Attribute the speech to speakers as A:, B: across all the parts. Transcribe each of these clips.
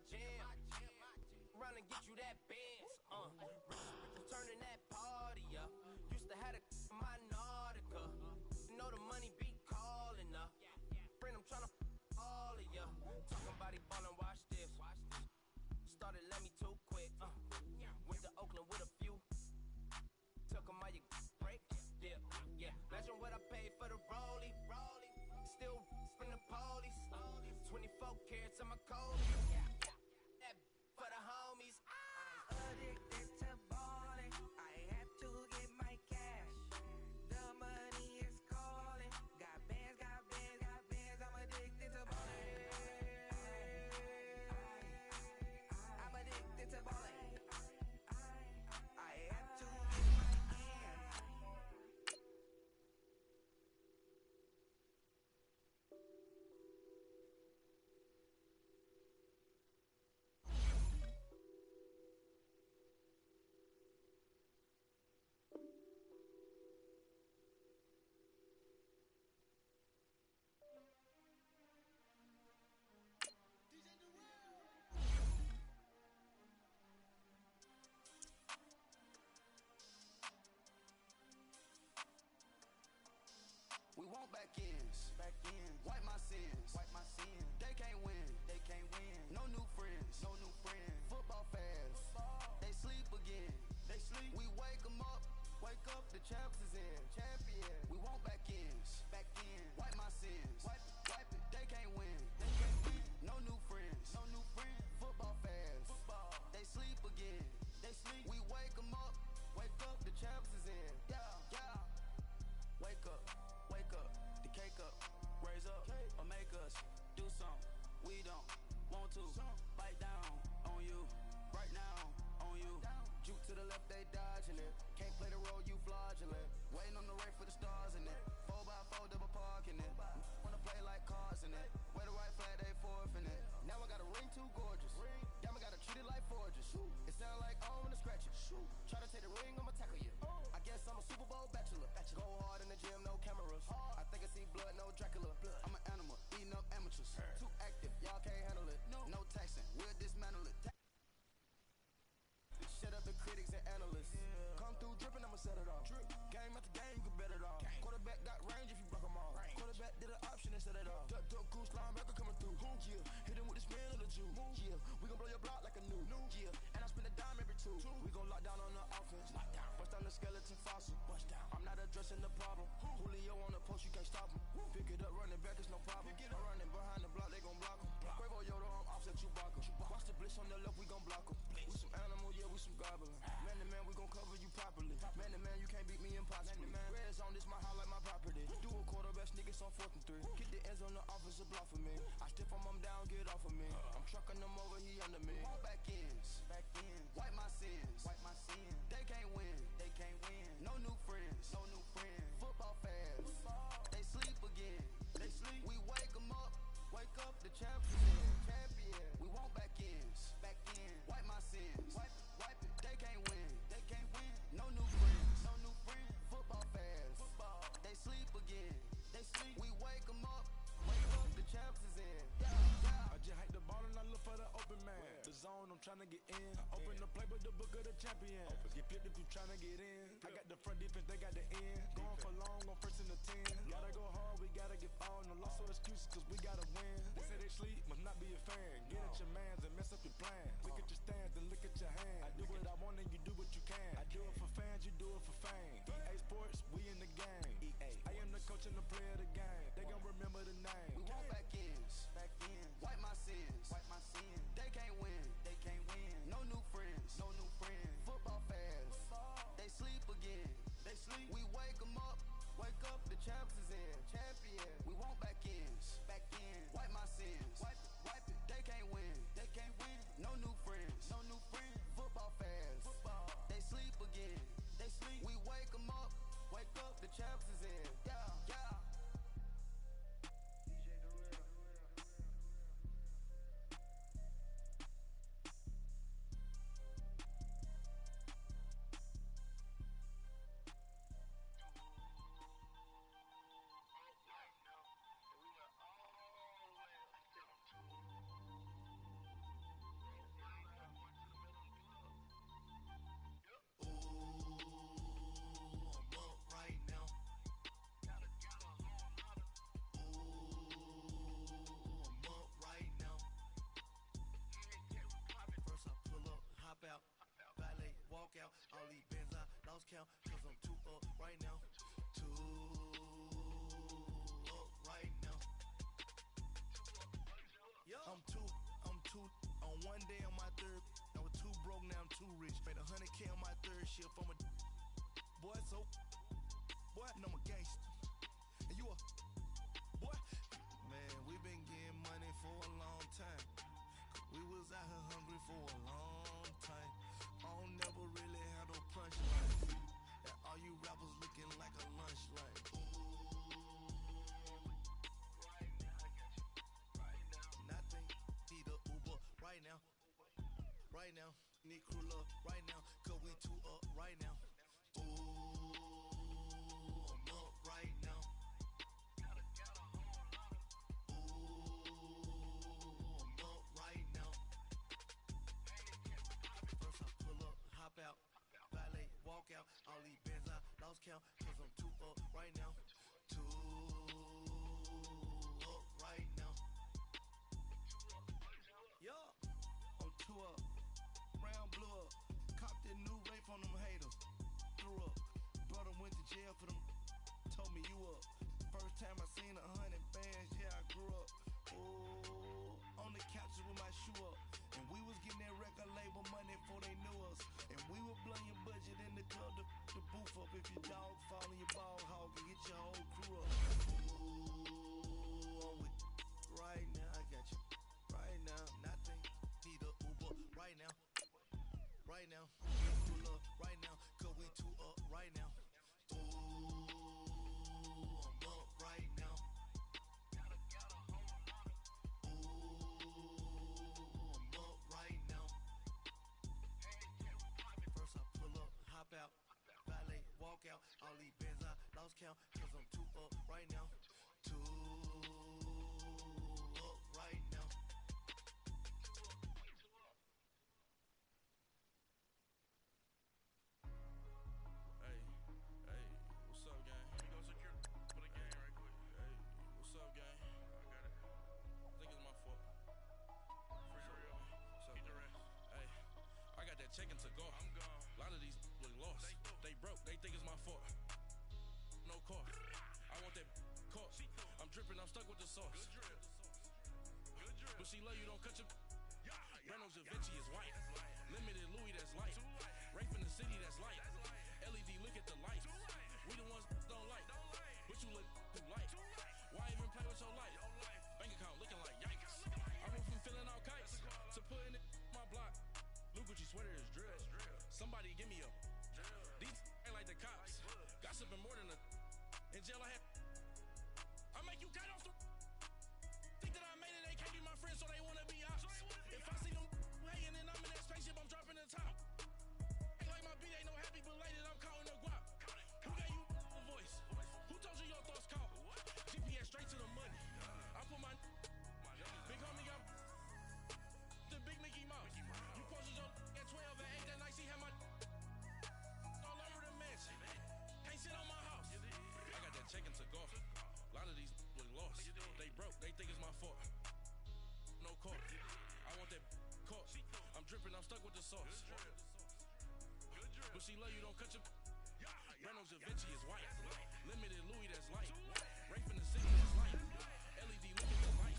A: jam. Run and get you that Benz, turning that party up. Used to have my Nautica. You know the money be calling up. Friend, I'm tryna all of ya. Talking about he ballin', watch this. Started let me too quick. Went to Oakland with a few. Took him out your break. Yeah. Imagine what I paid for the rollie. Still from the police. 24 carats on my collie. That for the homies.
B: Addicted to balling. I have to get my cash. The money is calling. Got bands. I'm addicted to balling. I'm addicted to balling. I have to get my hands.
C: We want back ends. Wipe my sins. They can't win. No new friends. Football fans. They sleep again. We wake them up. Wake up, the champs is in. We want back ends. Wipe my sins. Wipe it. They can't win. No new friends. Football fans. They sleep again. We wake them up. Wake up, the champs is in. Yeah. Wake up, the cake up, raise up, or make us do something we don't want to. Bite down on you, right now on you. Juke to the left, they dodging it. Can't play the role, you fraudulent. Waiting on the race for the stars in it. 4x4 double parking it. Wanna play like cars in it. Wear the right flag, they forfeiting it. Now I got a ring too gorgeous. Damn, I gotta treat it like forges. It sound like I wanna scratch it. Try to take the ring, I'ma tackle you. I guess I'm a Super Bowl bachelor. Go hard in the gym, no cameras. I think I see blood, no Dracula. I'm an animal, eating up amateurs. Too active, y'all can't handle it. No taxing, we'll dismantle it. Shut up the critics and analysts. Come through dripping, I'ma set it off. Game after game, you can bet it off. Quarterback got range if you broke them off. Quarterback did an option and set it off. Duck goose linebacker coming through. Yeah, hit him with the spin of the Jew. Yeah, we gon' blow your block like a new. Yeah, and I spend a dime every two. We gon' lock down on the offense. Bust down the skeleton fossil. I'm not addressing the problem. Julio on the post, you can't stop him. Pick it up, running back, it's no problem. I'm running behind the block, they gon' block him. Quavo Yoda, I'm offset Chewbacca. Watch the blitz on the left, we gon' block him. We some animal, yeah, we some goblin. Man to man, we gon' cover you properly. Man to man, you can't beat me impossibly. Red zone, this my highlight, my property. Do a quarterback sneakers on 4th and 3. Get the ends on the offensive block for me. I step on him down, get off of me. I'm trucking them over, he under me. Back ends. Wipe my sins. They can't win. No new friends. Football fans. They sleep again. We wake them up. Wake up, the champion. We want back ends. Wipe my sins. Wipe it. They can't win. No new friends. Football fans. They sleep again. We wake them up. Wake up, the champs is in.
D: I just hate the ball and I look for the open man. The zone, I'm tryna get in. Open the play, but the book of the champion. Get flipped if you tryna get in. I got the front defense, they got the end. Going for long, on 1st and the 10. Gotta go hard, we gotta get all. No loss or excuses, cause we gotta win. They say they sleep, must not be a fan. Get at your mans and mess up your plans. Look at your stands and look at your hands. I do what I want and you do what you can. I do it for fans, you do it for fame. EA Sports, we in the game. I am the coach and the player of the game. They gon' remember the name.
C: We want back ends. Wipe my sins. They can't win. No new friends. Football fans. They sleep again. We wake them up. Wake up, the champs is in. We want back ends. Wipe my sins. Wipe it. They can't win. No new friends. Football fans. They sleep again. We wake them up. Wake up, the champs is in. Yeah. lost count, cause I'm too up right now. Too up right now. I'm too on one day on my third. I was too broke, now I'm too rich. Made 100K on my third shift. I'm a boy, so boy, and I'm a gangster. And you a boy. Man, we been getting money for a long time. We was out here hungry for a long time. I don't never really have no punchline. And all you rappers looking like a lunch line. Nothing, need a Uber right now. Right now, need crew love right now. Cause we too up right now. Ooh, I'm up right now. Ooh, I'm up right now. First I pull up, hop out, valet, walk out. All these bands I lost count, cause I'm too up right now. Too up right now. Yeah, I'm too up. Round blew up. Copped that new rape on them haters. Threw up. Brother went to jail for them. Told me you up. First time I seen 100 bands, yeah, I grew up. Ooh, on the couches with my shoe up. And we was getting that record label money before they knew us. And we were blowing your budget in the club to boof up. If your dog fall in your ball hog and get your whole crew up. Ooh, I'm with right now, I got you. Right now, nothing. Need a Uber right now. Right now, pull up right now, cause we too up right now. Ooh, I'm up right now. Ooh, I'm up right now. First I pull up, hop out, valet, walk out. All these bands I lost count, cause I'm too up right now. Too up right now.
D: Hey, what's up, gang? We go secure for the game right quick. Hey, what's up, gang? I got it. I think it's my fault. For real. What's up, the rest? Hey, I got that check into golf. I'm gone. A lot of these look lost. They broke. They think it's my fault. No car. I want that car. I'm dripping. I'm stuck with the sauce. Good drip. Good drip. But she love you. Don't cut your. Reynolds Da Vinci is white. Limited Louis, that's light. Rape in the city, that's light. LED, look at the light. We the ones don't like. But you look too light. Why even play with your life? Bank account looking like yikes. I went from filling out kites to putting it in my block. Blue Gucci sweater is drill. Somebody give me a. These ain't like the cops. Gossiping more than a. In jail I had. I make you cut off the. Think that I made it, they can't be my friends, so they wanna be ops. If I see them hating and I'm in that spaceship, I'm dropping the top. Ain't like my beat ain't no happy belated, I'm counting the guap. Who gave you a voice? Who told you your thoughts count? GPS straight to the money. I put my big homie got the big Mickey Mouse. You posted your at 12 and 8 that night, see how my all over the mansion. Can't sit on my house. I got that check into golf. A lot of these look lost. They broke, they think it's my fault. No car. I want that car. I'm dripping, I'm stuck with the sauce. But she love you, don't cut your. Reynolds Da Vinci is white. Limited Louis, that's light. Rape in the city, that's light. LED, look at the light.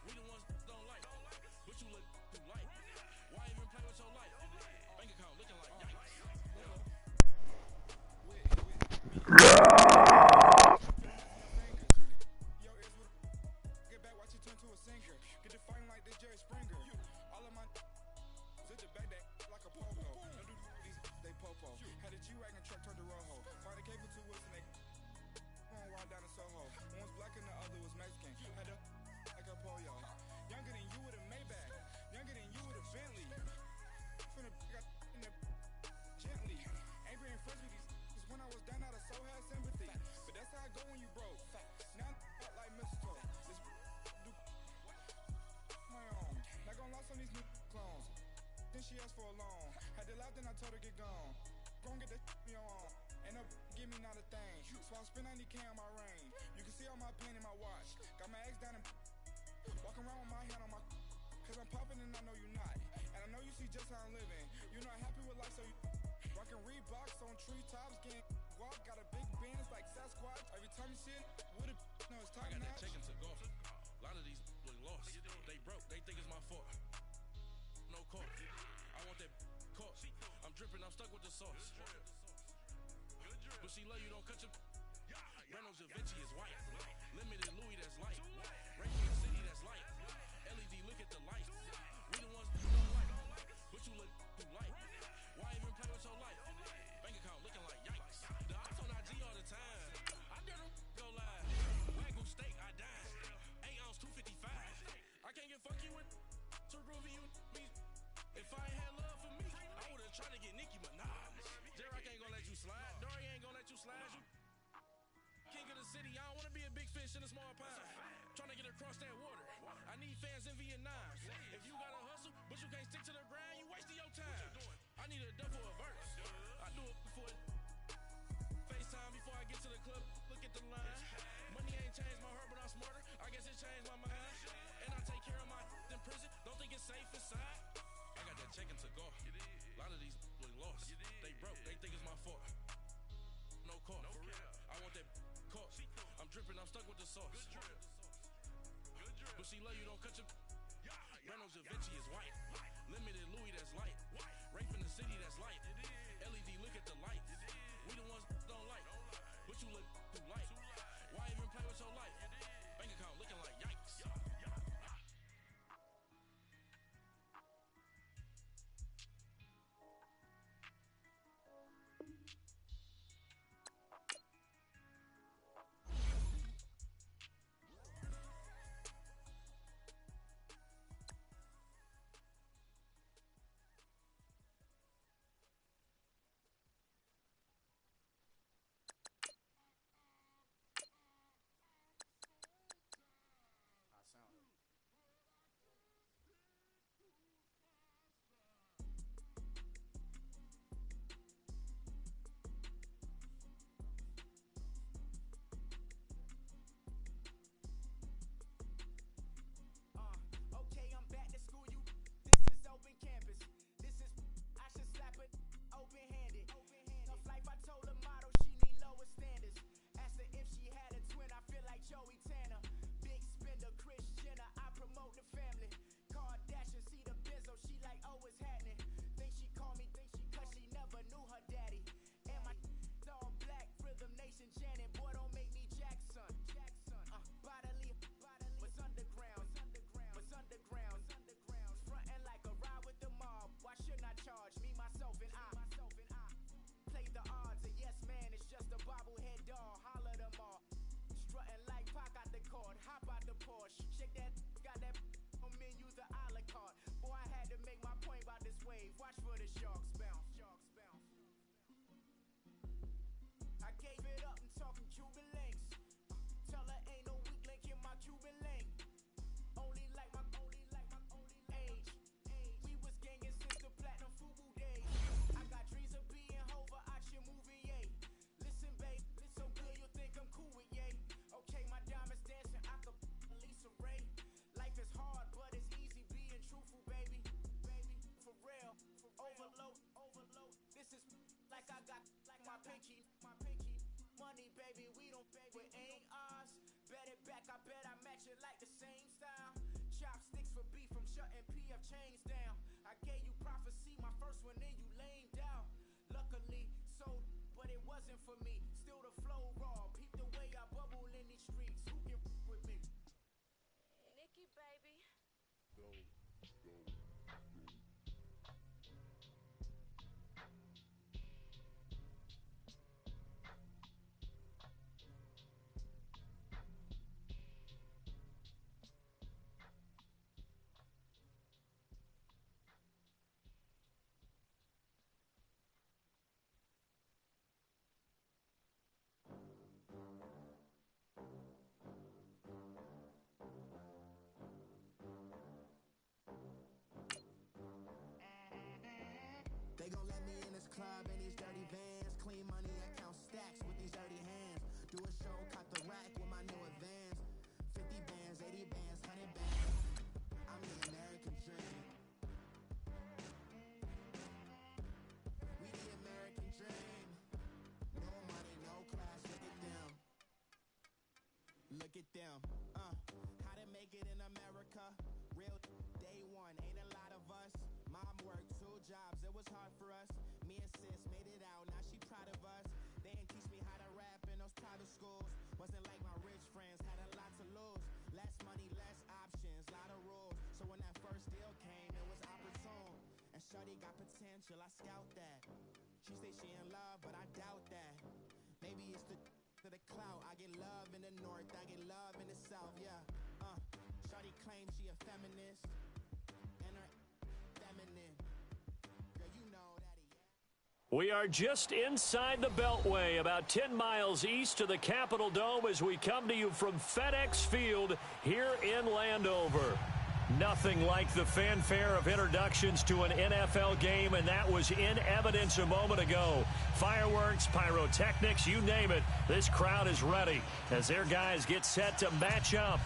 D: We the ones don't like. But you look too light. Why even play with your life? Bank account looking like yikes.
E: Yo, get back, watch you turn to a singer. Get to fighting like this Jerry Springer. All of my sit the back that like a popo. No do these they popo. Had a G-Wagon truck turned to Rojo. Find a cable 2 wheels and they on wild down in Soho. One was black and the other was Mexican. Had a like a pollo. Younger than you with a Maybach. Younger than you with a Bentley. Finna got in the gently. Ain't been friends with these when I was down out of so had sympathy. But that's how I go when you broke. Now I'm like mistletoe. This do my own. Not gonna lost on these new clones. Then she asked for a loan. Had to laugh, then I told her get gone. Gon' get that me on. Ain't no give me not a thing. So I spend 90K on my range. You can see all my pain in my watch. Got my ex down and walking around with my hand on my. Cause I'm popping and I know you not. And I know you see just how I'm living. You're not happy with life, so you. Rockin' Reeboks on treetops, getting guap. Got a big Benz like Sasquatch. Every time you see it, with it, no, it's top
D: I got that
E: notch.
D: chicken to go. A lot of these look lost. They broke, they think it's my fault. No court. I want that caught. I'm dripping, I'm stuck with the sauce. But she love you, don't cut your. Breno Javinci is white. Limited Louis, that's light. Right in the city, that's light. LED, look at the light. We the ones you don't like. But you look too light. Why even play with your life? Bank account looking like yikes. The ops on IG all the time. I dare them go live. Wagyu steak, I dine. 8 ounce, 255. I can't get fuck you with too groovy you me. If I ain't had love for me, I would've tried to get Nicki Minaj. J-Rock ain't gonna let you slide. Dory ain't gonna let you slide. You king of the city, I don't wanna be a big fish in a small pond. Trying to get across that water. I need fans in Vietnam. If you gotta hustle, but you can't stick to the grind, you wasting your time. I need a double a verse. I do it before FaceTime before I get to the club. Look at the line. Money ain't changed my heart, but I'm smarter. I guess it changed my mind. And I take care of my in prison. Don't think it's safe inside. I got that chicken to go. A lot of these look lost. They broke, they think it's my fault. No court. I want that caught. I'm dripping, I'm stuck with the sauce. But she love you, don't cut your. Breno Javinci is white. Limited Louis, that's light. Rape in the city, that's light. LED, look at the light. We the ones don't like. But you look too light. Why even play with your life? Bank account looking like yikes.
A: Okay, I'm back to school. This is open campus. This is I should slap it open-handed. Tough life, I told her motto, she need lower standards. Asked her if she had a twin, I feel like Joey Tanner. Big spender, Chris Jenner, I promote the family. Kardashian, see the Benzo, she like, oh, it's happening. Think she called me, cause she never knew her daddy. And my all black, Rhythm Nation Janet, boy, don't make me Jackson. Bodily, was underground. Frontin' like a ride with the mob. Why shouldn't I charge me, myself, and I? Play the odds, a yes man, it's just a bobblehead doll. Holler them all. Strutting like Pac out the court, hop out the Porsche. Shake that, got that on menu, the a la carte. Boy, I had to make my point about this wave. Watch for the sharks bounce. I gave it up, I'm talking Cuban links. Tell her ain't no weak link in my Cuban link. Only like my age. We was gangin' since the platinum FUBU days. I got dreams of being Hova out your movie, yay. Listen, babe, so good you think I'm cool with yay. Okay, my diamonds dancing, I could Lisa Ray. Life is hard, but it's easy being truthful, baby. For real, overload. This is like I got like my pinky. Money, baby, we don't pay, it ain't ours. Bet it back, I bet I match it like the same style. Chopsticks for beef from shutting PF chains down. I gave you prophecy, my first one, then you lamed out. Luckily, sold, but it wasn't for me. Still the flow raw, peep the way I bubble in these streets. Who can with me?
F: Nikki, baby.
C: They gon' let me in this club in these dirty vans. Clean money, I count stacks with these dirty hands. Do a show, cut the rack with my new advance. 50 bands, 80 bands, 100 bands. I'm the American dream. We the American
G: Look at them, how to make it in America. Real day one, ain't a lot of us. Mom worked 2 jobs, it was hard for us. Me and sis made it out, now she proud of us. They didn't teach me how to rap in those private schools. Wasn't like my rich friends, had a lot to lose. Less money, less options, lot of rules. So when that first deal came, it was opportune. And shorty got potential, I scout that. She say she in love, but I doubt that. Maybe it's the clout. I get love in the north, I get love in the south, yeah. Shorty claims she a feminist, and her feminine. Girl, you know that
H: We are just inside the Beltway, about 10 miles east of the Capitol Dome as we come to you from FedEx Field here in Landover. Nothing like the fanfare of introductions to an NFL game, and that was in evidence a moment ago. Fireworks, pyrotechnics, you name it, this crowd is ready as their guys get set to match up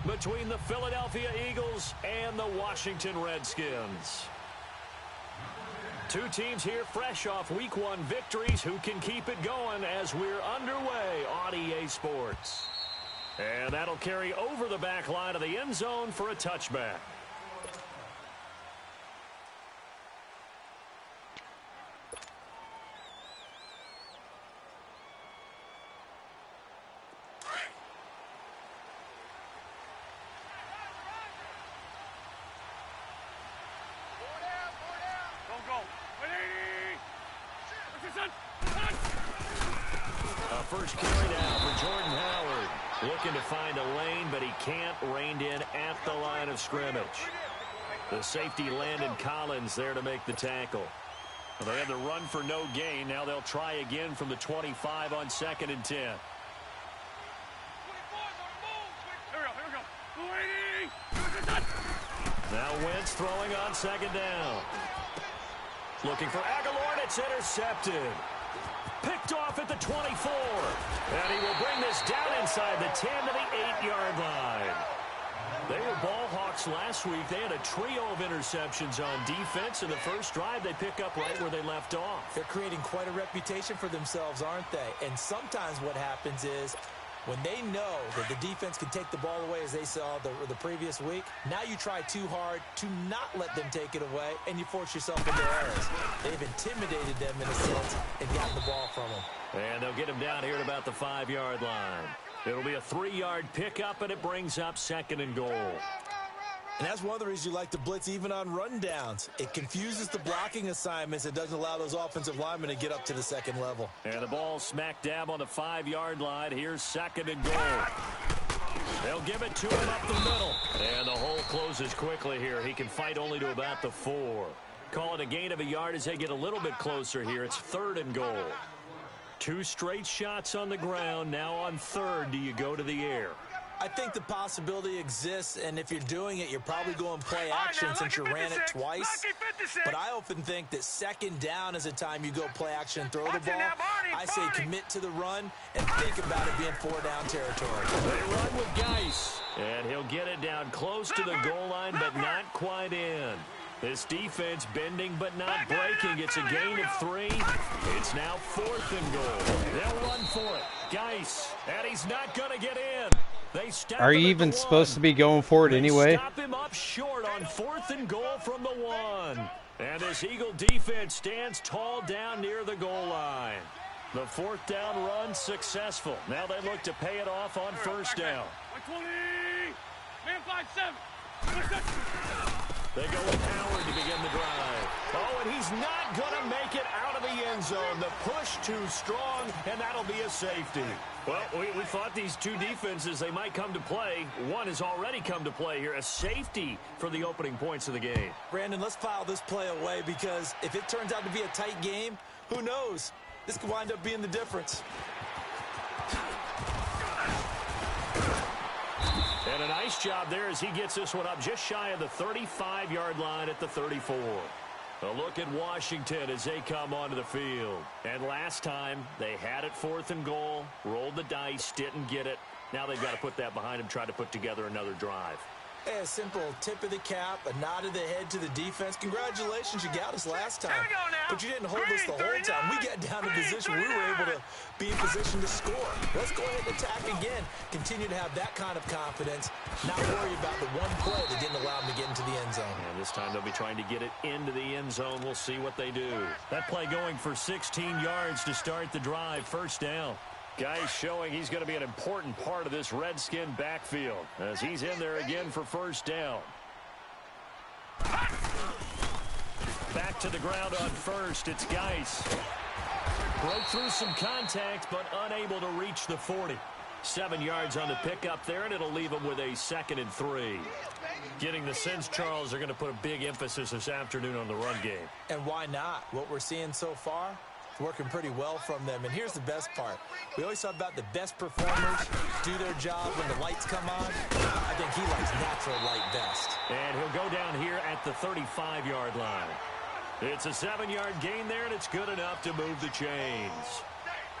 H: between the Philadelphia Eagles and the Washington Redskins. Two teams here fresh off Week 1 victories who can keep it going as we're underway on EA Sports. And that'll carry over the back line of the end zone for a touchback. First carry now for Jordan Howard. Looking to find a lane, but he can't. Reined in at the line of scrimmage. The safety Landon Collins there to make the tackle. Well, they had the run for no gain. Now they'll try again from the 25 on 2nd and 10.
I: Here we go.
H: Now Wentz throwing on 2nd down. Looking for Aguilar, and it's intercepted. Picked off at the 24. And he will bring this down inside the 10 to the 8-yard line. They were ball hawks last week. They had a trio of interceptions on defense. In the first drive, they pick up right where they left off.
J: They're creating quite a reputation for themselves, aren't they? And sometimes what happens is when they know that the defense can take the ball away, as they saw the previous week, now you try too hard to not let them take it away, and you force yourself into errors. They've intimidated them in a sense and gotten the ball from them.
H: And they'll get him down here at about the 5-yard line. It'll be a 3-yard pickup, and it brings up 2nd and goal.
J: And that's one of the reasons you like to blitz even on rundowns. It confuses the blocking assignments. It doesn't allow those offensive linemen to get up to the 2nd level.
H: And the ball smack dab on the 5-yard line. Here's 2nd and goal. They'll give it to him up the middle. And the hole closes quickly here. He can fight only to about the 4. Call it a gain of a yard as they get a little bit closer here. It's 3rd and goal. 2 straight shots on the ground. Now on 3rd, do you go to the air?
J: I think the possibility exists, and if you're doing it, you're probably going play action since you ran it twice. But I often think that 2nd down is a time you go play action and throw the ball. I say commit to the run and think about it being 4-down territory.
H: They run with Geis, and he'll get it down close to the goal line, but not quite in. This defense bending but not breaking. It's a gain of 3. It's now 4th and goal. They'll run for it. Geis, and he's not going to get in.
K: Are you even supposed to be going for it anyway?
H: Stop him up short on 4th and goal from the 1. And this Eagle defense stands tall down near the goal line. The 4th down run successful. Now they look to pay it off on 1st down.
I: 120, man 5-7.
H: They go with Howard to begin the drive. Oh, and he's not going to make it out of the end zone. The push too strong, and that'll be a safety. Well, we thought these two defenses, they might come to play. One has already come to play here, a safety for the opening points of the game.
J: Brandon, let's file this play away because if it turns out to be a tight game, who knows? This could wind up being the difference.
H: And a nice job there as he gets this one up just shy of the 35-yard line at the 34. A look at Washington as they come onto the field. And last time, they had it 4th and goal, rolled the dice, didn't get it. Now they've got to put that behind them, try to put together another drive.
J: Hey, a simple tip of the cap, a nod of the head to the defense. Congratulations, you got us last time. But you didn't hold us the whole time. We got down in position. We were able to be in position to score. Let's go ahead and attack again. Continue to have that kind of confidence. Not worry about the one play that didn't allow them to get into the end zone.
H: And this time they'll be trying to get it into the end zone. We'll see what they do. That play going for 16 yards to start the drive. First down. Guys showing he's going to be an important part of this Redskin backfield as he's in there again for first down. Back to the ground on first. It's Geis. Broke through some contact, but unable to reach the 40. 7 yards on the pickup there, and it'll leave him with a 2nd and 3. Getting the sense, Charles, they're going to put a big emphasis this afternoon on the run game.
J: And why not? What we're seeing so far, it's working pretty well from them. And here's the best part. We always talk about the best performers do their job when the lights come on. I think he likes natural light best.
H: And he'll go down here at the 35-yard line. It's a 7-yard gain there, and it's good enough to move the chains.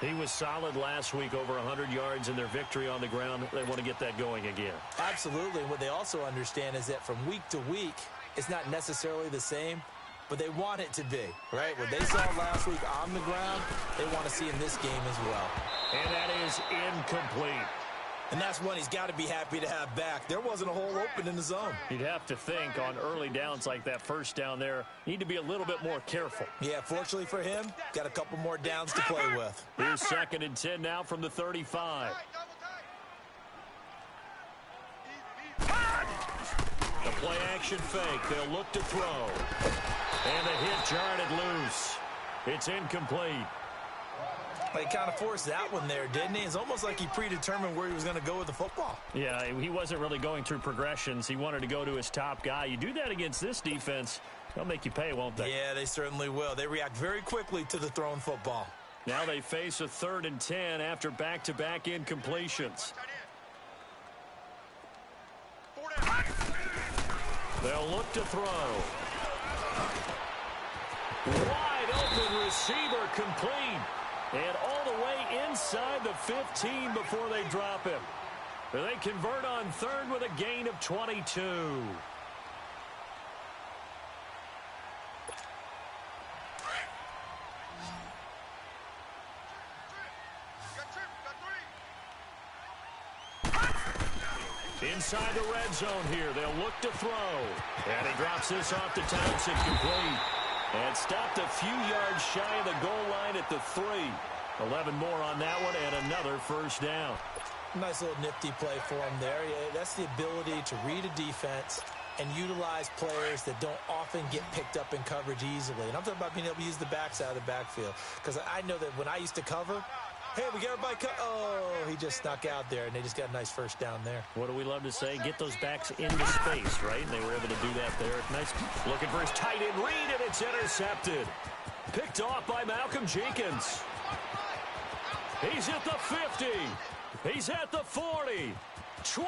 H: He was solid last week, over 100 yards in their victory on the ground. They want to get that going again.
J: Absolutely. And what they also understand is that from week to week, it's not necessarily the same, but they want it to be, right? What they saw last week on the ground, they want to see in this game as well.
H: And that is incomplete.
J: And that's one he's got to be happy to have back. There wasn't a hole open in the zone.
H: You'd have to think on early downs like that first down there, need to be a little bit more careful.
J: Yeah, fortunately for him, got a couple more downs to play with.
H: Here's 2nd and 10 now from the 35. The play action fake. They'll look to throw. And the hit jarred it loose. It's incomplete.
J: He kind of forced that one there, didn't he? It's almost like he predetermined where he was going to go with the football.
H: Yeah, he wasn't really going through progressions. He wanted to go to his top guy. You do that against this defense, they'll make you pay, won't they?
J: Yeah, they certainly will. They react very quickly to the thrown football.
H: Now they face a 3rd and 10 after back-to-back incompletions. They'll look to throw. Wide open receiver complete. And all the way inside the 15 before they drop him. They convert on 3rd with a gain of 22. Inside the red zone here. They'll look to throw. And he drops this off to Townsend complete. And stopped a few yards shy of the goal line at the 3. 11 more on that one and another first down.
J: Nice little nifty play for him there. Yeah, that's the ability to read a defense and utilize players that don't often get picked up in coverage easily. And I'm talking about being able to use the backside of the backfield. Because I know that when I used to cover, hey, we got everybody oh, he just snuck out there, and they just got a nice first down there.
H: What do we love to say? Get those backs into space, right? And they were able to do that there. Nice. Looking for his tight end read, and it's intercepted. Picked off by Malcolm Jenkins. He's at the 50. He's at the 40. 20.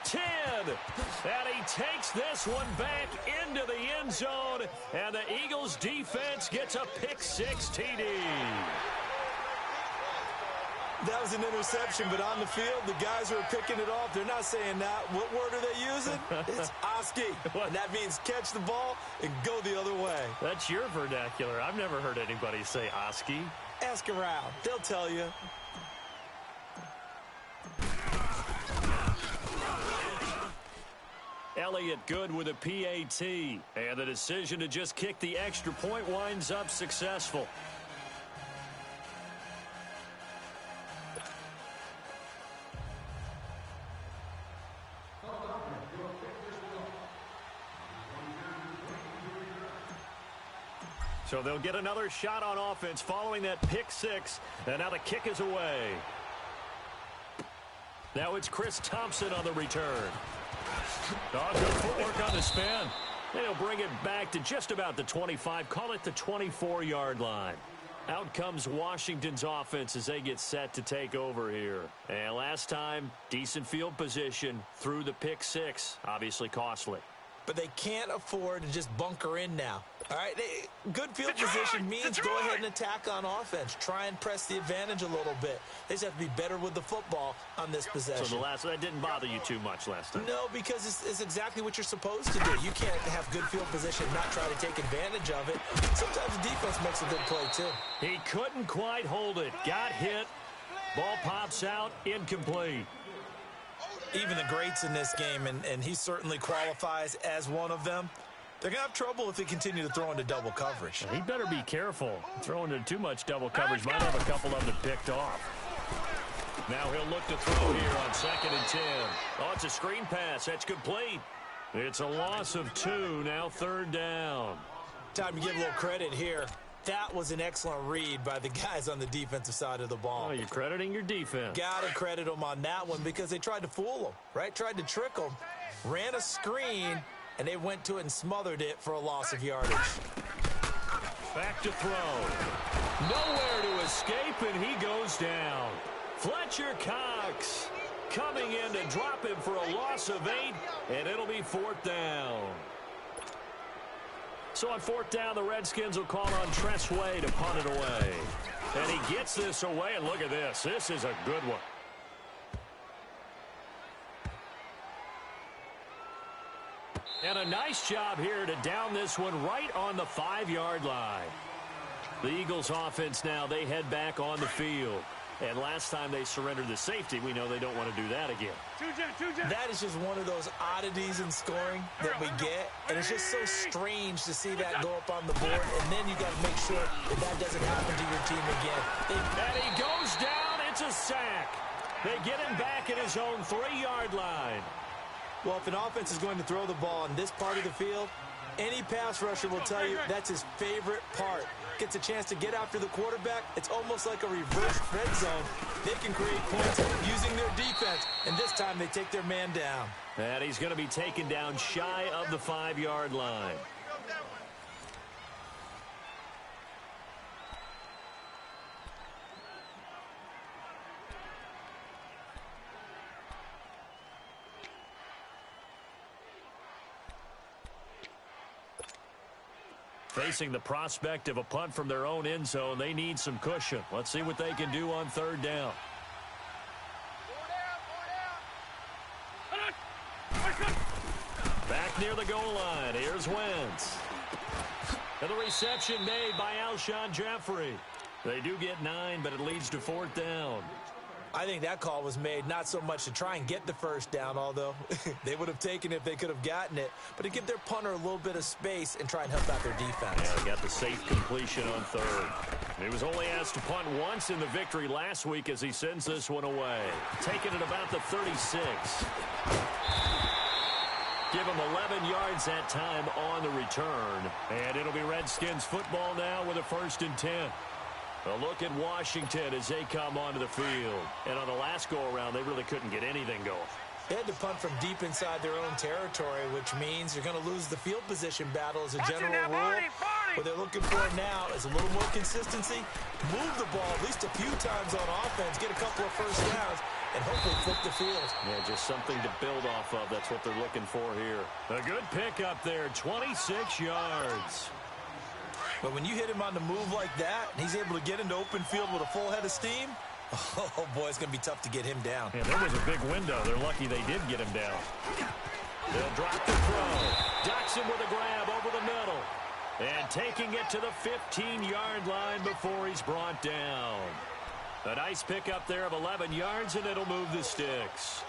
H: 10. And he takes this one back into the end zone. And the Eagles defense gets a pick-6 TD.
J: That was an interception, but on the field, the guys who are picking it off, they're not saying that. What word are they using? It's Oski. And that means catch the ball and go the other way.
H: That's your vernacular. I've never heard anybody say Oski.
J: Ask around. They'll tell you.
H: Elliott good with a PAT. And the decision to just kick the extra point winds up successful. So they'll get another shot on offense following that pick-6. And now the kick is away. Now it's Chris Thompson on the return. Oh, good footwork on the spin. And he'll bring it back to just about the 25. Call it the 24-yard line. Out comes Washington's offense as they get set to take over here. And last time, decent field position through the pick-6. Obviously costly.
J: But they can't afford to just bunker in now. All right, good field position means go ahead and attack on offense. Try and press the advantage a little bit. They just have to be better with the football on this possession.
H: So that didn't bother you too much last time?
J: No, because it's exactly what you're supposed to do. You can't have good field position and not try to take advantage of it. Sometimes the defense makes a good play, too.
H: He couldn't quite hold it. Got hit. Ball pops out. Incomplete.
J: Even the greats in this game, and he certainly qualifies as one of them, they're going to have trouble if they continue to throw into double coverage.
H: He better be careful. Throwing into too much double coverage might have a couple of them picked off. Now he'll look to throw here on 2nd and 10. Oh, it's a screen pass. That's complete. It's a loss of 2. Now 3rd down.
J: Time to give a little credit here. That was an excellent read by the guys on the defensive side of the ball.
H: Oh, you're crediting your defense.
J: Got to credit them on that one because they tried to fool them, right? Tried to trick them. Ran a screen, and they went to it and smothered it for a loss of yardage.
H: Back to throw. Nowhere to escape, and he goes down. Fletcher Cox coming in to drop him for a loss of 8, and it'll be 4th down. So on 4th down, the Redskins will call on Tress Way to punt it away. And he gets this away, and look at this. This is a good one. And a nice job here to down this one right on the 5-yard line. The Eagles offense now, they head back on the field. And last time they surrendered the safety, we know they don't want to do that again.
J: That is just one of those oddities in scoring that we get. And it's just so strange to see that go up on the board. And then you got to make sure that doesn't happen to your team again.
H: And he goes down. It's a sack. They get him back at his own 3-yard line.
J: Well, if an offense is going to throw the ball in this part of the field, any pass rusher will tell you that's his favorite part. Gets a chance to get after the quarterback. It's almost like a reverse red zone. They can create points using their defense, and this time they take their man down.
H: And he's going to be taken down shy of the 5-yard line. Facing the prospect of a punt from their own end zone, they need some cushion. Let's see what they can do on 3rd down. Back near the goal line. Here's Wentz. And the reception made by Alshon Jeffrey. They do get 9, but it leads to 4th down.
J: I think that call was made not so much to try and get the 1st down, although they would have taken it if they could have gotten it, but to give their punter a little bit of space and try and help out their defense.
H: Yeah, they got the safe completion on 3rd. He was only asked to punt once in the victory last week as he sends this one away. Taking it about the 36. Give him 11 yards that time on the return. And it'll be Redskins football now with a 1st and 10. A look at Washington as they come onto the field. And on the last go-around, they really couldn't get anything going.
J: They had to punt from deep inside their own territory, which means you're going to lose the field position battle as a general rule. What they're looking for now is a little more consistency, move the ball at least a few times on offense, get a couple of 1st downs, and hopefully flip the field.
H: Yeah, just something to build off of. That's what they're looking for here. A good pickup there, 26 yards.
J: But when you hit him on the move like that, and he's able to get into open field with a full head of steam, oh, boy, it's going to be tough to get him down.
H: Yeah, there was a big window. They're lucky they did get him down. They'll drop the throw. Docks him with a grab over the middle. And taking it to the 15-yard line before he's brought down. A nice pickup there of 11 yards, and it'll move the sticks.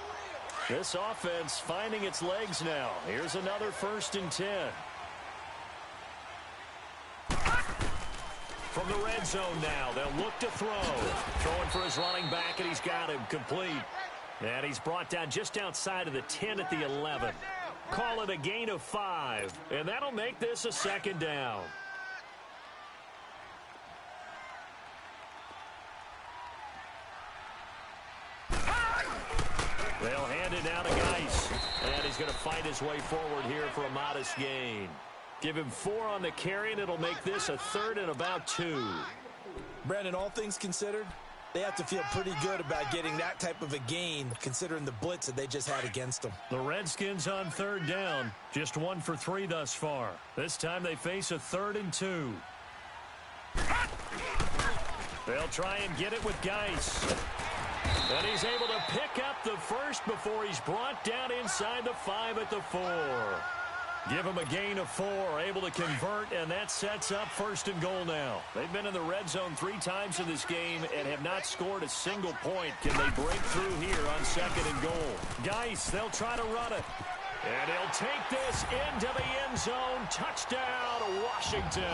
H: This offense finding its legs now. Here's another 1st and 10. From the red zone now, they'll look to throw. Throwing for his running back, and he's got him complete. And he's brought down just outside of the 10 at the 11. Call it a gain of 5, and that'll make this a 2nd down. They'll hand it down to Geis, and he's going to fight his way forward here for a modest gain. Give him 4 on the carry, and it'll make this a 3rd and about 2.
J: Brandon, all things considered, They have to feel pretty good about getting that type of a gain, considering the blitz that they just had against them.
H: The Redskins on third down. Just 1 for 3 thus far. This time they face a 3rd and 2. They'll try and get it with Geis. And he's able to pick up the first before he's brought down inside the 5 at the 4. Give him a gain of 4, able to convert, and that sets up 1st and goal now. They've been in the red zone 3 times in this game and have not scored a single point. Can they break through here on 2nd and goal? Geis, they'll try to run it. And he'll take this into the end zone. Touchdown, Washington.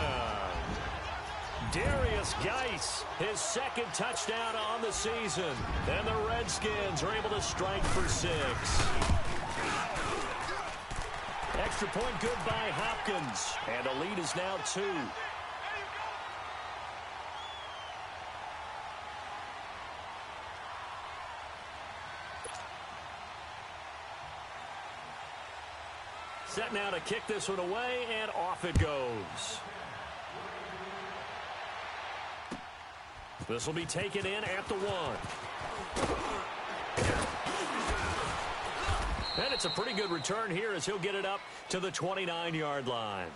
H: Darius Geis, his 2nd touchdown on the season. And the Redskins are able to strike for 6. Extra point good by Hopkins. And the lead is now 2. Set now to kick this one away, and off it goes. This will be taken in at the 1. And it's a pretty good return here as he'll get it up to the 29-yard line.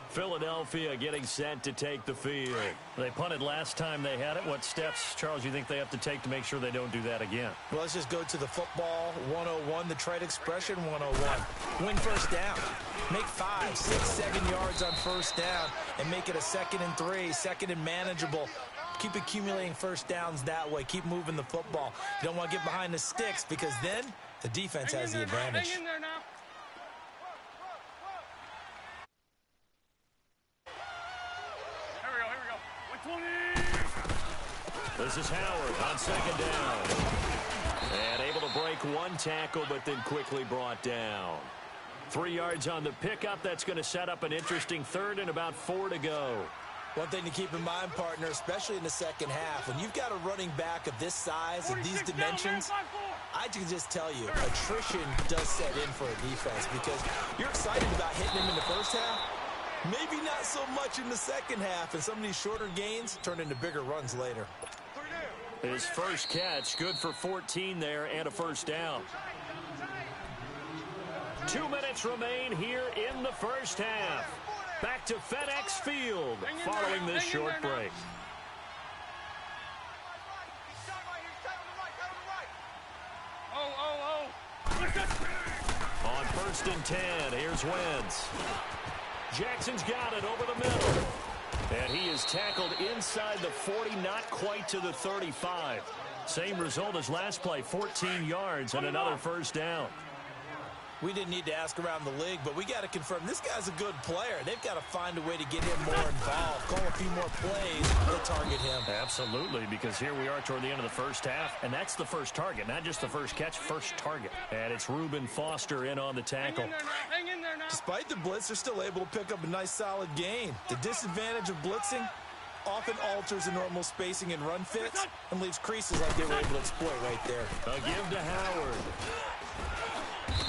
H: Philadelphia getting set to take the field. They punted last time they had it. What steps, Charles, you think they have to take to make sure they don't do that again?
J: Well, let's just go to the football 101, the trade expression 101. Win first down. Make 5, 6, 7 yards on first down and make it a 2nd and 3, 2nd and manageable. Keep accumulating first downs that way. Keep moving the football. You don't want to get behind the sticks because then the defense has the advantage.
I: Hang in there now. Here we go. 120.
H: This is Howard on 2nd down. And able to break 1 tackle, but then quickly brought down. 3 yards on the pickup. That's going to set up an interesting 3rd and about 4 to go.
J: One thing to keep in mind, partner, especially in the second half, when you've got a running back of this size and these dimensions, I can just tell you, attrition does set in for a defense because you're excited about hitting him in the first half. Maybe not so much in the second half, and some of these shorter gains turn into bigger runs later.
H: His first catch, good for 14 there and a first down. 2 minutes remain here in the first half. Back to FedEx Field following this short break. On 1st and 10, here's Wentz. Jackson's got it over the middle. And he is tackled inside the 40, not quite to the 35. Same result as last play, 14 yards and another first down.
J: We didn't need to ask around the league, but we got to confirm this guy's a good player. They've got to find a way to get him more involved, call a few more plays that target him.
H: Absolutely, because here we are toward the end of the first half, and that's the first target, not just the first catch, first target. And it's Reuben Foster in on the tackle.
I: Hang in there now.
J: Despite the blitz, they're still able to pick up a nice solid gain. The disadvantage of blitzing often alters the normal spacing and run fits and leaves creases like they were able to exploit right there.
H: A give to Howard.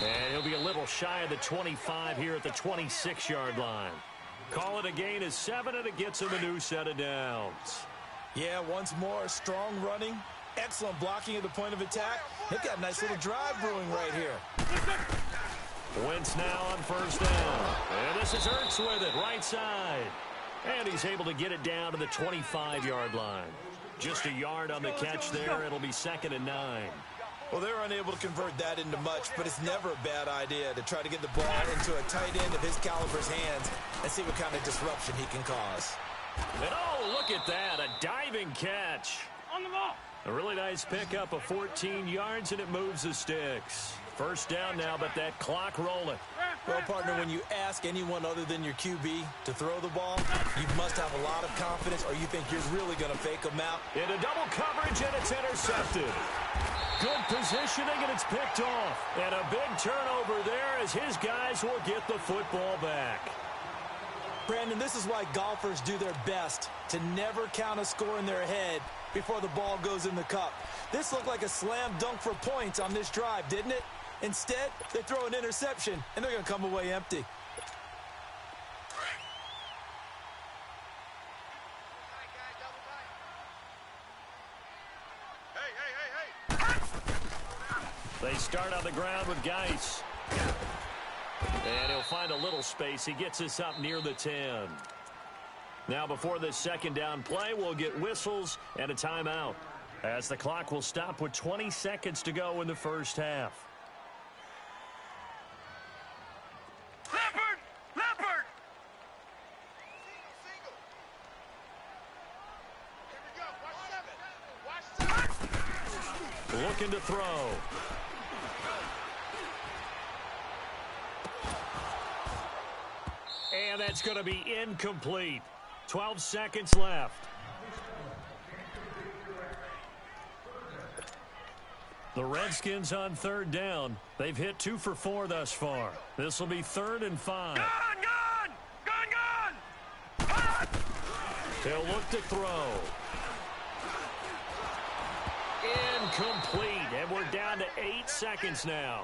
H: And he'll be a little shy of the 25 here at the 26-yard line. Call it a gain of 7, and it gets him a new set of downs.
J: Yeah, once more, strong running, excellent blocking at the point of attack. They've got a nice little drive brewing right here.
H: Wentz now on first down. And this is Ertz with it, right side. And he's able to get it down to the 25-yard line. Just a yard on the catch there. It'll be 2nd and 9.
J: Well, they were unable to convert that into much, but it's never a bad idea to try to get the ball into a tight end of his caliber's hands and see what kind of disruption he can cause.
H: And oh, look at that, a diving catch.
I: On the ball.
H: A really nice pickup of 14 yards, and it moves the sticks. First down now, but that clock rolling.
J: Well, partner, when you ask anyone other than your QB to throw the ball, you must have a lot of confidence, or you think you're really going to fake them out.
H: Into double coverage, and it's intercepted. Good positioning, and it's picked off. And a big turnover there as his guys will get the football back.
J: Brandon, this is why golfers do their best to never count a score in their head before the ball goes in the cup. This looked like a slam dunk for points on this drive, didn't it? Instead, they throw an interception, and they're going to come away empty.
H: They start on the ground with Geis. And he'll find a little space. He gets us up near the 10. Now before this second down play, we'll get whistles and a timeout, as the clock will stop with 20 seconds to go in the first half.
I: Leopard! Leopard!
C: Here we go. Watch 7.
H: Looking to throw. And that's going to be incomplete. 12 seconds left. The Redskins on third down. They've hit 2 for 4 thus far. This will be 3rd and 5.
I: Gun!
H: He'll look to throw. Incomplete. And we're down to 8 seconds now.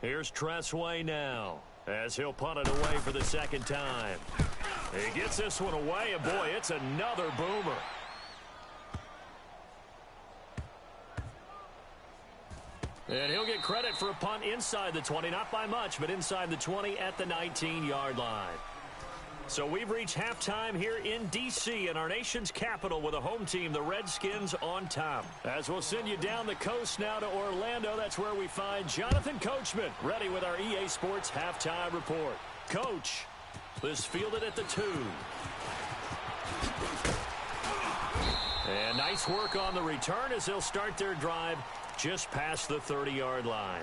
H: Here's Tressway now, as he'll punt it away for the second time. He gets this one away, and boy, it's another boomer. And he'll get credit for a punt inside the 20, not by much, but inside the 20 at the 19-yard line. So we've reached halftime here in D.C. in our nation's capital with a home team, the Redskins, on top. As we'll send you down the coast now to Orlando, that's where we find Jonathan Coachman, ready with our EA Sports halftime report. Coach, this fielded at the 2. And nice work on the return as they'll start their drive just past the 30-yard line.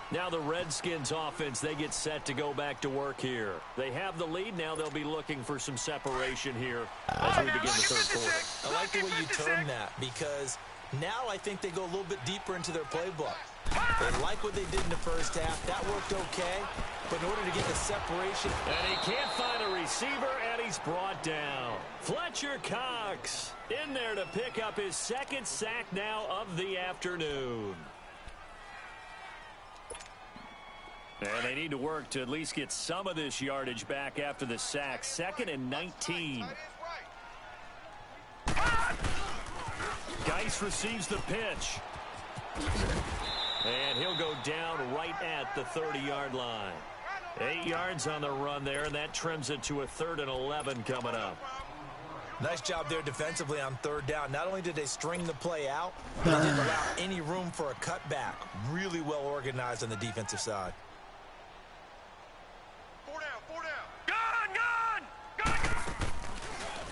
H: Now the Redskins offense, they get set to go back to work here. They have the lead. Now they'll be looking for some separation here as we begin the third quarter.
J: I like the way you term that, because now I think they go a little bit deeper into their playbook. They like what they did in the first half. That worked okay, but in order to get the separation.
H: And he can't find a receiver, and he's brought down. Fletcher Cox in there to pick up his second sack now of the afternoon. And they need to work to at least get some of this yardage back after the sack. 2nd and 19. Geis receives the pitch. And he'll go down right at the 30-yard line. 8 yards on the run there, and that trims it to a 3rd and 11 coming up.
J: Nice job there defensively on third down. Not only did they string the play out, they didn't allow any room for a cutback. Really well organized on the defensive side.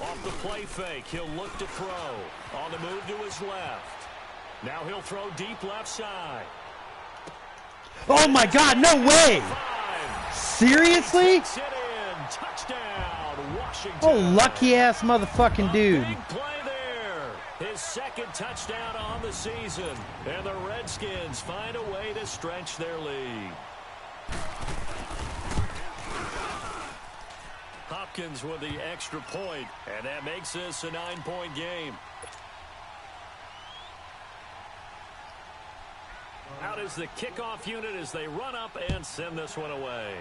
H: Off the play fake, he'll look to throw. On the move to his left. Now he'll throw deep left side.
K: Oh my God, no way! Seriously?
H: Touchdown, Washington.
K: Oh, lucky ass motherfucking dude.
H: Big play there. His second touchdown on the season. And the Redskins find a way to stretch their lead. Hopkins with the extra point, and that makes this a 9-point game. Out is the kickoff unit as they run up and send this one away.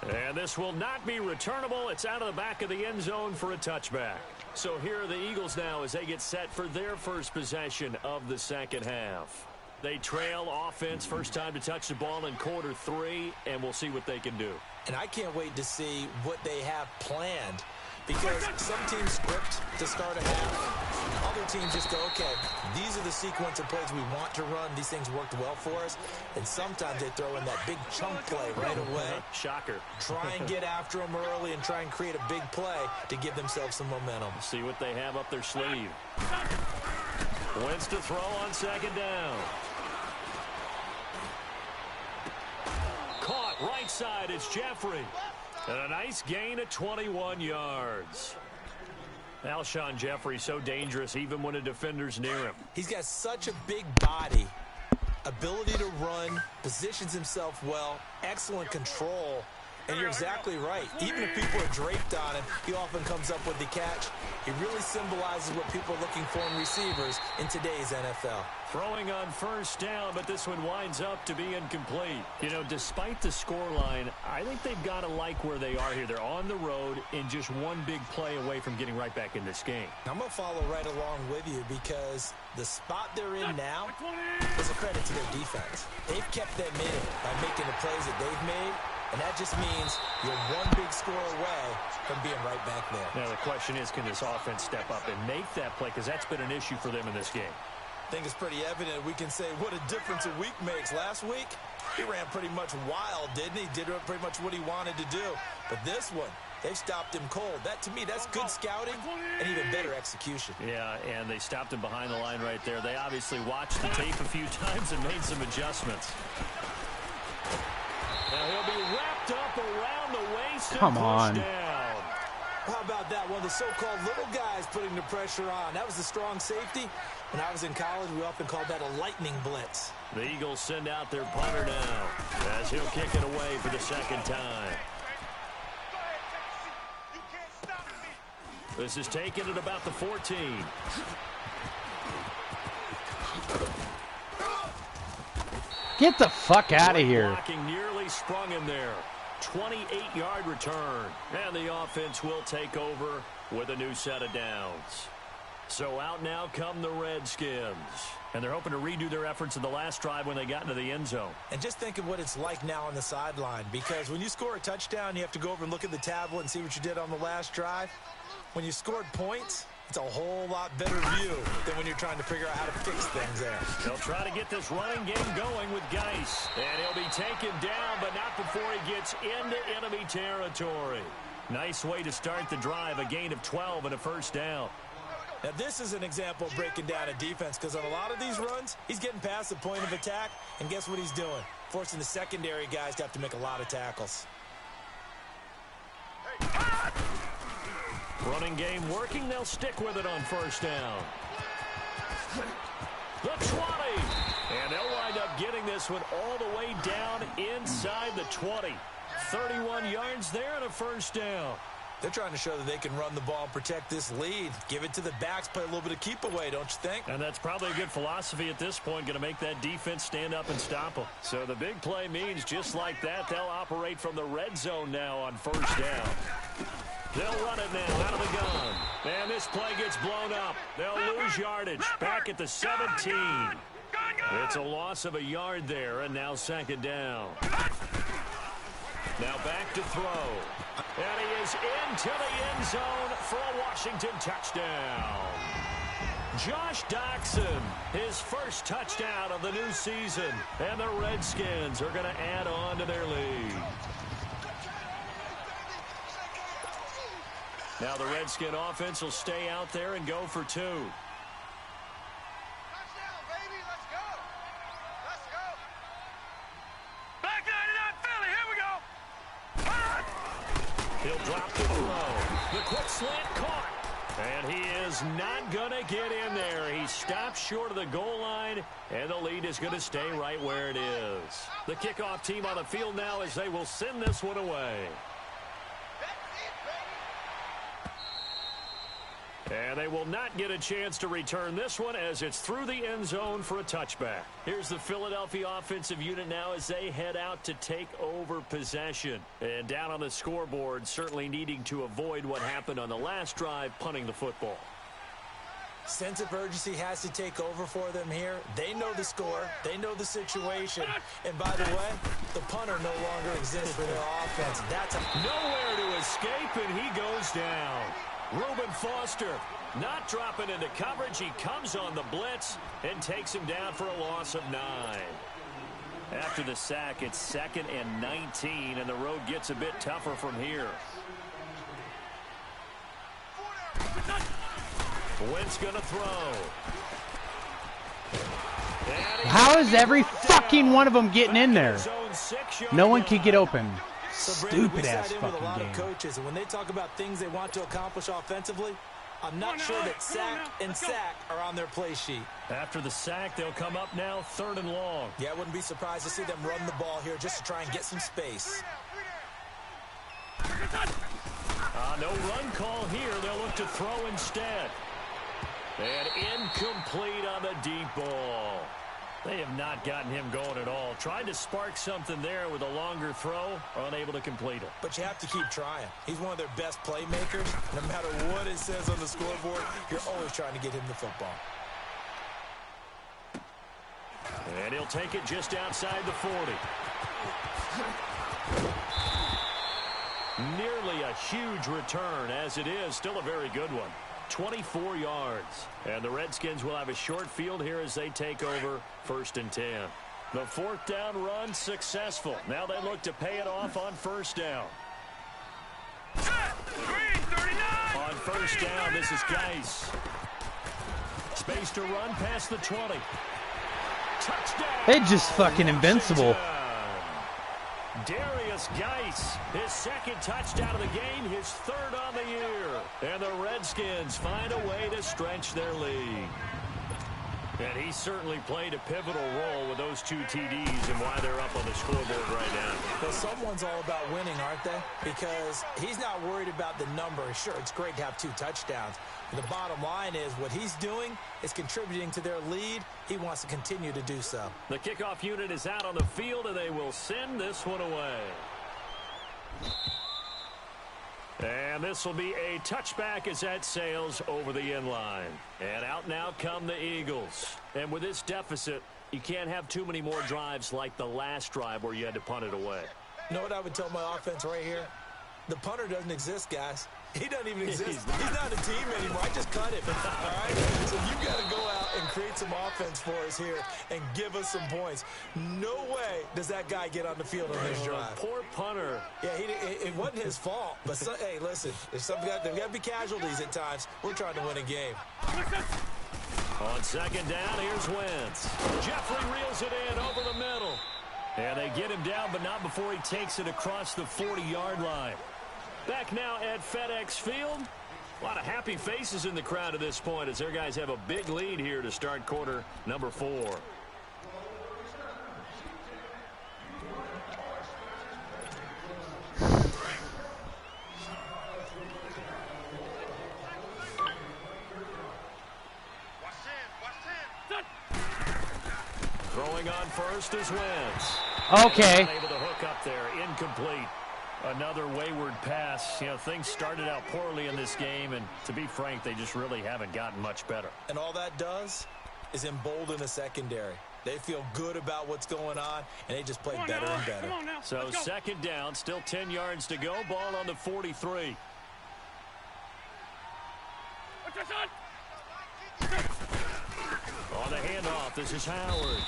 H: And this will not be returnable. It's out of the back of the end zone for a touchback. So here are the Eagles now as they get set for their first possession of the second half. They trail offense, first time to touch the ball in quarter 3, and we'll see what they can do.
J: And I can't wait to see what they have planned, because some teams script to start a half. Other teams just go, okay, these are the sequence of plays we want to run. These things worked well for us. And sometimes they throw in that big chunk play right away.
H: Shocker.
J: Try and get after them early and try and create a big play to give themselves some momentum.
H: See what they have up their sleeve. Wentz to throw on second down. Caught right side, it's Jeffrey. And a nice gain at 21 yards. Alshon Jeffrey so dangerous even when a defender's near him.
J: He's got such a big body, ability to run, positions himself well, excellent control. And you're exactly right. Even if people are draped on him, he often comes up with the catch. He really symbolizes what people are looking for in receivers in today's NFL.
H: Throwing on first down, but this one winds up to be incomplete. You know, despite the scoreline, I think they've got to like where they are here. They're on the road and just one big play away from getting right back in this game.
J: I'm going to follow right along with you because the spot they're in now is a credit to their defense. They've kept them in by making the plays that they've made. And that just means you're one big score away from being right back there.
H: Now, the question is, can this offense step up and make that play? Because that's been an issue for them in this game.
J: I think it's pretty evident. We can say what a difference a week makes. Last week, he ran pretty much wild, didn't he? Did pretty much what he wanted to do. But this one, they've stopped him cold. That, to me, that's good scouting and even better execution.
H: Yeah, and they stopped him behind the line right there. They obviously watched the tape a few times and made some adjustments. Now he'll be wrapped up around the waist and pushed down.
J: How about that? One of the so-called little guys putting the pressure on. That was the strong safety. When I was in college, we often called that a lightning blitz.
H: The Eagles send out their punter now as he'll kick it away for the second time. This is taken at about the 14.
K: Get the fuck out of here.
H: Blocking nearly sprung him there. 28-yard return. And the offense will take over with a new set of downs. So out now come the Redskins. And they're hoping to redo their efforts in the last drive when they got into the end zone.
J: And just think of what it's like now on the sideline. Because when you score a touchdown, you have to go over and look at the tablet and see what you did on the last drive. When you scored points, it's a whole lot better view than when you're trying to figure out how to fix things there.
H: They'll try to get this running game going with Geis. And he'll be taken down, but not before he gets into enemy territory. Nice way to start the drive, a gain of 12 and a first down.
J: Now, this is an example of breaking down a defense because on a lot of these runs, he's getting past the point of attack, and guess what he's doing? Forcing the secondary guys to have to make a lot of tackles.
H: Running game working. They'll stick with it on first down. The 20. And they'll wind up getting this one all the way down inside the 20. 31 yards there and a first down.
J: They're trying to show that they can run the ball and protect this lead. Give it to the backs, play a little bit of keep away, don't you think?
H: And that's probably a good philosophy at this point, going to make that defense stand up and stop them. So the big play means just like that, they'll operate from the red zone now on first down. They'll run it now out of the gun. And this play gets blown up. They'll lose yardage back at the 17. It's a loss of a yard there, and now second down. Now back to throw. And he is into the end zone for a Washington touchdown. Josh Doxson, his first touchdown of the new season. And the Redskins are going to add on to their lead. Now the Redskin offense will stay out there and go for two. He'll drop the throw. The quick slant caught. And he is not going to get in there. He stops short of the goal line, and the lead is going to stay right where it is. The kickoff team on the field now as they will send this one away. And they will not get a chance to return this one as it's through the end zone for a touchback. Here's the Philadelphia offensive unit now as they head out to take over possession. And down on the scoreboard, certainly needing to avoid what happened on the last drive, punting the football.
J: Sense of urgency has to take over for them here. They know the score. They know the situation. And by the way, the punter no longer exists for their offense. That's
H: nowhere to escape, and he goes down. Reuben Foster not dropping into coverage. He comes on the blitz and takes him down for a loss of 9. After the sack, it's 2nd and 19, and the road gets a bit tougher from here. Wentz gonna throw.
K: How is every fucking one of them getting in there? No one can get open. Stupid-ass fucking game.
J: Coaches, and when they talk about things they want to accomplish offensively, I'm not sure that sack and sack are on their play sheet.
H: After the sack, they'll come up now 3rd and long.
J: Yeah, I wouldn't be surprised to see them run the ball here just to try and get some space.
H: No run call here. They'll look to throw instead. And incomplete on the deep ball. They have not gotten him going at all. Tried to spark something there with a longer throw, unable to complete it.
J: But you have to keep trying. He's one of their best playmakers. No matter what it says on the scoreboard, you're always trying to get him the football.
H: And he'll take it just outside the 40. Nearly a huge return, as it is. Still a very good one. 24 yards. And the Redskins will have a short field here as they take over 1st and 10. The fourth down run successful. Now they look to pay it off on first down. On first down, this is Geis. Space to run past the 20. Touchdown.
K: They're just fucking invincible.
H: Darius Geis, his second touchdown of the game, his third on the year. And the Redskins find a way to stretch their lead. And he certainly played a pivotal role with those 2 TDs and why they're up on the scoreboard right now.
J: Well, someone's all about winning, aren't they? Because he's not worried about the number. Sure, it's great to have 2 touchdowns. But the bottom line is what he's doing is contributing to their lead. He wants to continue to do so.
H: The kickoff unit is out on the field, and they will send this one away. And this will be a touchback as that sails over the end line. And out now come the Eagles. And with this deficit, you can't have too many more drives like the last drive where you had to punt it away.
J: You know what I would tell my offense right here? The punter doesn't exist, guys. He doesn't even exist. He's not a team anymore. I just cut him. All right? So you got to go out and create some offense for us here and give us some points. No way does that guy get on the field on this drive.
H: Poor punter.
J: Yeah, it wasn't his fault. But, hey, listen, there's got to be casualties at times. We're trying to win a game.
H: On second down, here's Wentz. Jeffrey reels it in over the middle. And they get him down, but not before he takes it across the 40-yard line. Back now at FedEx Field. A lot of happy faces in the crowd at this point as their guys have a big lead here to start quarter number 4. Throwing on first is Wentz.
K: Okay.
H: Able to hook up there, incomplete. Another wayward pass. You know, things started out poorly in this game, and to be frank, they just really haven't gotten much better.
J: And all that does is embolden the secondary. They feel good about what's going on, and they just play better and better.
H: So second down, still 10 yards to go. Ball on the 43. On the handoff, this is Howard.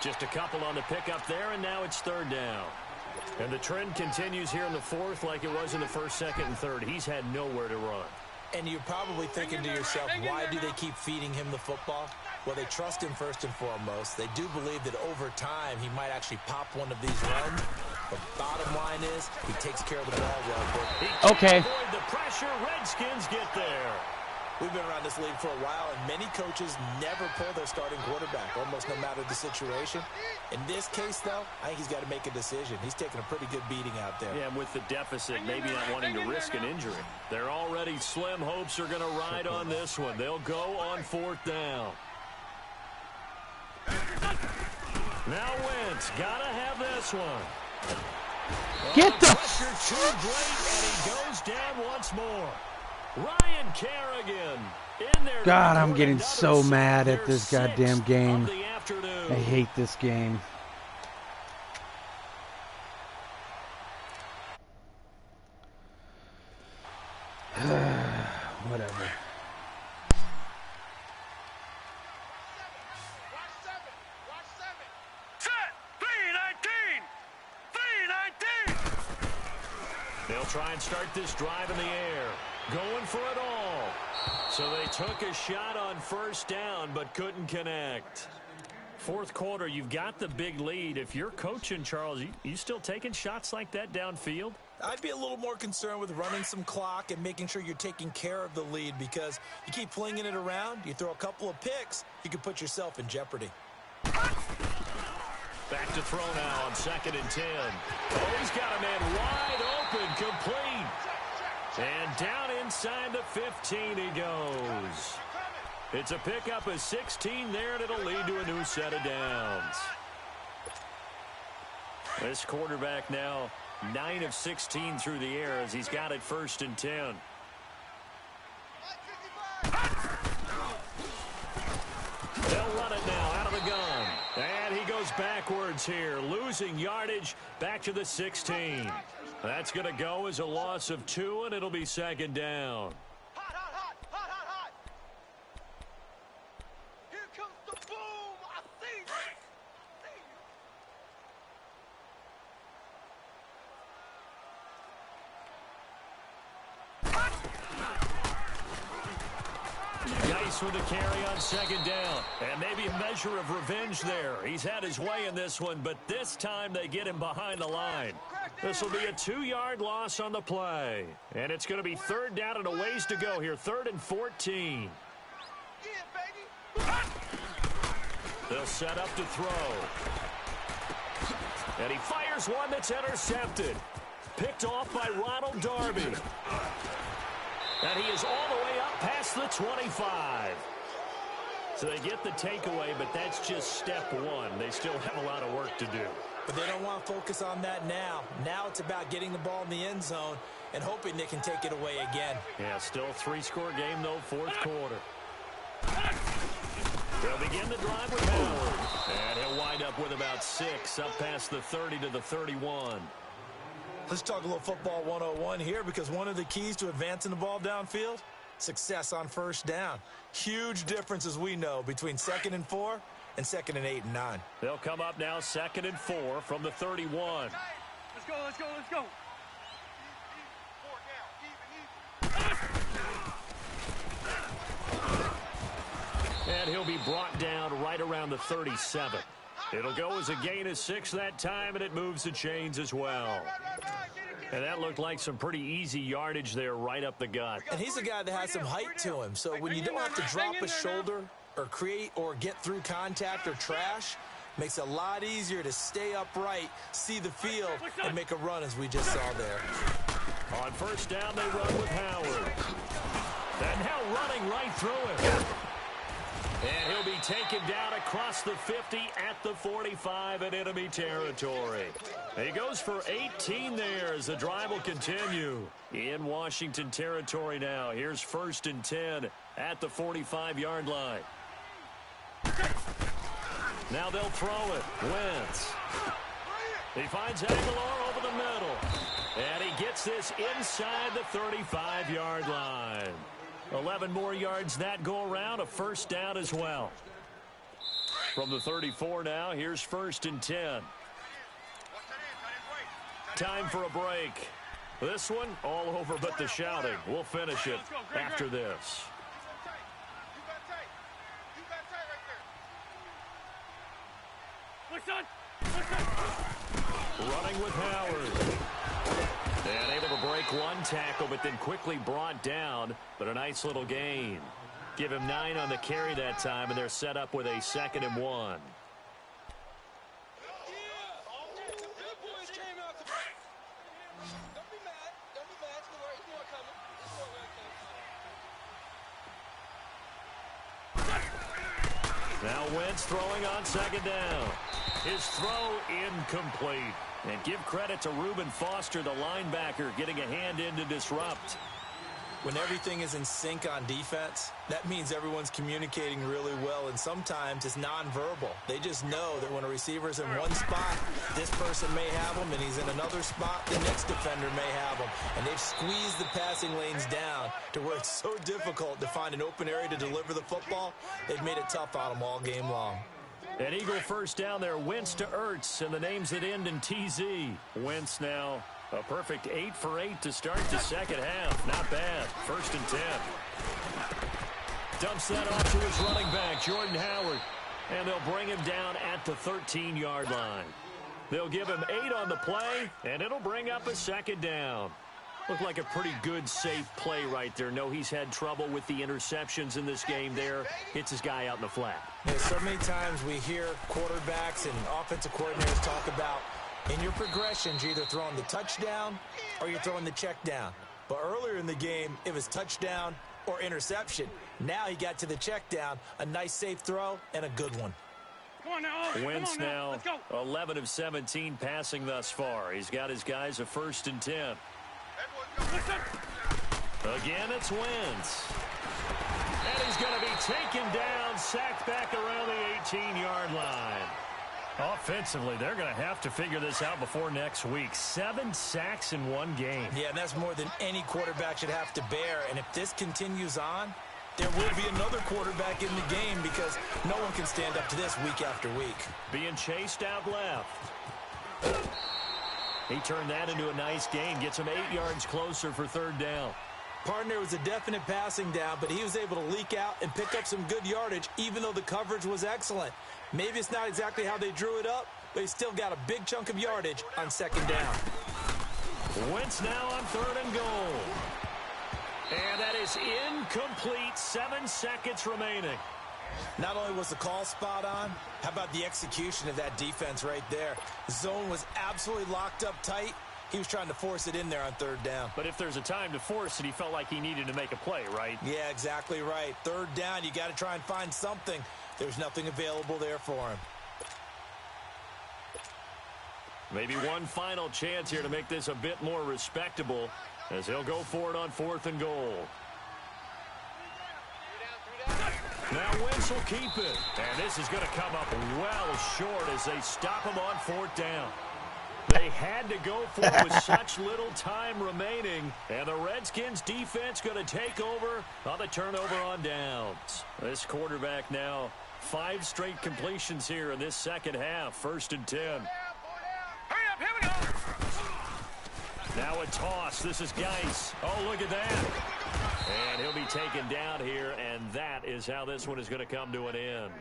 H: Just a couple on the pickup there, and now it's third down. And the trend continues here in the fourth like it was in the first, second, and third. He's had nowhere to run.
J: And you're probably thinking to yourself, why do they keep feeding him the football? Well, they trust him first and foremost. They do believe that over time he might actually pop one of these runs. The bottom line is he takes care of the ball well.
K: Okay.
H: Avoid the pressure. Redskins get there.
J: We've been around this league for a while, and many coaches never pull their starting quarterback, almost no matter the situation. In this case, though, I think he's got to make a decision. He's taking a pretty good beating out there.
H: Yeah, and with the deficit, maybe not wanting to risk an injury. Their already slim hopes are going to ride on this one. They'll go on fourth down. Now Wentz, got to have this one.
K: Get the
H: pressure too great, and he goes down once more. Ryan Kerrigan in there.
K: God, I'm getting so mad at this goddamn game. I hate this game. Whatever.
H: They'll try and start this drive in the air. Going for it all. So they took a shot on first down, but couldn't connect. Fourth quarter, you've got the big lead. If you're coaching, Charles, you still taking shots like that downfield?
J: I'd be a little more concerned with running some clock and making sure you're taking care of the lead, because you keep flinging it around, you throw a couple of picks, you can put yourself in jeopardy.
H: Back to throw now on 2nd and 10. Oh, he's got a man wide open. open, complete. And down inside the 15 he goes. It's a pickup of 16 there, and it'll lead to a new set of downs. This quarterback now 9 of 16 through the air as he's got it 1st and 10. They'll run it now out of the gun. And he goes backwards here, losing yardage back to the 16. That's going to go as a loss of 2, and it'll be 2nd down. With the carry on 2nd down. And maybe a measure of revenge there. He's had his way in this one, but this time they get him behind the line. This will be a 2-yard loss on the play. And it's going to be 3rd down and a ways to go here. 3rd and 14. They'll set up to throw. And he fires one that's intercepted. Picked off by Ronald Darby. And he is all the way up past the 25. So they get the takeaway, but that's just step 1. They still have a lot of work to do.
J: But they don't want to focus on that now. Now it's about getting the ball in the end zone and hoping they can take it away again.
H: Yeah, still 3-score game, though, 4th quarter. They'll begin the drive with Howard. And he'll wind up with about 6, up past the 30 to the 31.
J: Let's talk a little football 101 here, because one of the keys to advancing the ball downfield, success on 1st down. Huge difference, as we know, between 2nd and 4 and 2nd and 8 and 9.
H: They'll come up now 2nd and 4 from the 31.
I: Let's go, let's go, let's go.
H: And he'll be brought down right around the 37. It'll go as a gain of 6 that time, and it moves the chains as well. And that looked like some pretty easy yardage there right up the gut.
J: And he's a guy that has some height to him, so when you don't have to drop a shoulder or create or get through contact or trash, makes it a lot easier to stay upright, see the field, and make a run as we just saw there.
H: On 1st down, they run with Howard. And now running right through him. And he'll be taken down across the 50 at the 45 in enemy territory. He goes for 18 there as the drive will continue. In Washington territory now. Here's 1st and 10 at the 45-yard line. Now they'll throw it. Wentz. He finds Aguilar over the middle. And he gets this inside the 35-yard line. 11 more yards that go around, a 1st down as well. From the 34 now, here's 1st and 10. Time for a break. This one, all over but the shouting. We'll finish it after this. Running with Howard. And able to break one tackle, but then quickly brought down. But a nice little gain. Give him 9 on the carry that time, and they're set up with a 2nd and 1. Now Wentz throwing on 2nd down. His throw incomplete. And give credit to Reuben Foster, the linebacker, getting a hand in to disrupt.
J: When everything is in sync on defense, that means everyone's communicating really well, and sometimes it's nonverbal. They just know that when a receiver's in one spot, this person may have him, and he's in another spot, the next defender may have him. And they've squeezed the passing lanes down to where it's so difficult to find an open area to deliver the football. They've made it tough on them all game long.
H: An Eagle 1st down there, Wentz to Ertz, and the names that end in TZ. Wentz now a perfect 8 for 8 to start the 2nd half. Not bad. 1st and 10. Dumps that off to his running back, Jordan Howard. And they'll bring him down at the 13-yard line. They'll give him 8 on the play, and it'll bring up a 2nd down. Looked like a pretty good, safe play right there. No, he's had trouble with the interceptions in this game there. Hits his guy out in the flat.
J: Yeah, so many times we hear quarterbacks and offensive coordinators talk about In your progressions, you're either throwing the touchdown or you're throwing the check down. But earlier in the game, it was touchdown or interception. Now he got to the check down, a nice safe throw, and a good one.
H: Wentz now 11 of 17 passing thus far. He's got his guys a 1st and 10. Again, it's Wentz. And he's going to be taken down, sacked back around the 18-yard line. Offensively, they're going to have to figure this out before next week. 7 sacks in one game.
J: Yeah, and that's more than any quarterback should have to bear. And if this continues on, there will be another quarterback in the game because no one can stand up to this week after week.
H: Being chased out left. He turned that into a nice gain. Gets him 8 yards closer for 3rd down.
J: Partner was a definite passing down, but he was able to leak out and pick up some good yardage, even though the coverage was excellent. Maybe it's not exactly how they drew it up, but he still got a big chunk of yardage on 2nd down.
H: Wentz now on 3rd and goal. And that is incomplete. 7 seconds remaining.
J: Not only was the call spot on, how about the execution of that defense right there? The zone was absolutely locked up tight. He was trying to force it in there on 3rd down.
H: But if there's a time to force it, he felt like he needed to make a play, right?
J: Yeah, exactly right. 3rd down, you got to try and find something. There's nothing available there for him.
H: Maybe one final chance here to make this a bit more respectable as he'll go for it on 4th and goal. Now Wentz will keep it. And this is going to come up well short as they stop him on 4th down. They had to go for it with such little time remaining. And the Redskins defense going to take over on the turnover on downs. This quarterback now 5 straight completions here in this second half. 1st and 10.
I: Hurry up, here we go.
H: Now a toss. This is Geis. Oh, look at that. And he'll be taken down here, and that is how this one is going to come to an end.